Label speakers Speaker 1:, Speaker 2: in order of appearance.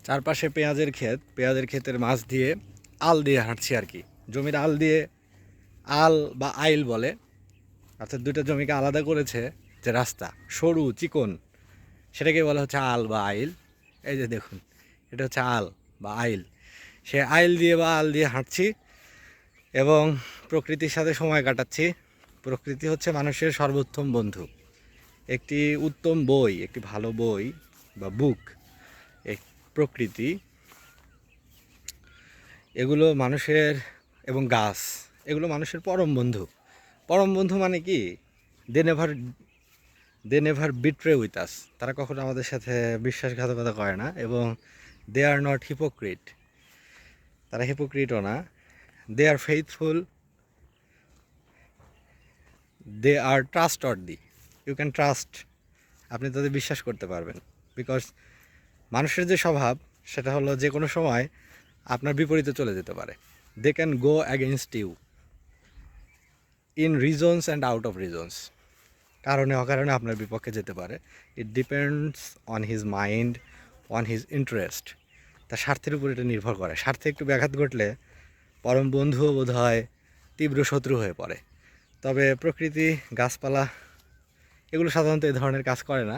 Speaker 1: চারপাশে পেঁয়াজের ক্ষেত, পেঁয়াজের ক্ষেতের মাছ দিয়ে আল দিয়ে হাঁটছি আর কি। জমির আল দিয়ে, আল বা আইল বলে, অর্থাৎ দুটো জমিকে আলাদা করেছে যে রাস্তা সরু চিকন, সেটাকে বলা হচ্ছে আল বা আইল। এই যে দেখুন, এটা হচ্ছে আল বা আইল। সে আইল দিয়ে বা আল দিয়ে হাঁটছি এবং প্রকৃতির সাথে সময় কাটাচ্ছি। প্রকৃতি হচ্ছে মানুষের সর্বোত্তম বন্ধু। একটি উত্তম বই, একটি ভালো বই বা বুক, এক প্রকৃতি, এগুলো মানুষের, এবং গাছ, এগুলো মানুষের পরম বন্ধু। পরম বন্ধু মানে কি? They never they never betray with us. তারা কখনো আমাদের সাথে বিশ্বাসঘাতকতা করে না, এবং দে আর নট হিপোক্রিট, তারা হিপোক্রিটও না। They are faithful, they are trustworthy, you can trust, আপনি তাদের বিশ্বাস করতে পারবেন। বিকজ মানুষের যে স্বভাব, সেটা হলো যে কোনো সময় আপনার বিপরীতে চলে যেতে পারে। They can go against you in reasons and out of reasons, কারণে অকারণে আপনার বিপক্ষে যেতে পারে। It depends on his mind, on his interest. তার স্বার্থের উপর এটা নির্ভর করে। স্বার্থে একটু ব্যাঘাত ঘটলে পরম বন্ধুও বোধ হয় তীব্র শত্রু হয়ে পড়ে। তবে প্রকৃতি, গাছপালা, এগুলো সাধারণত এই ধরনের কাজ করে না।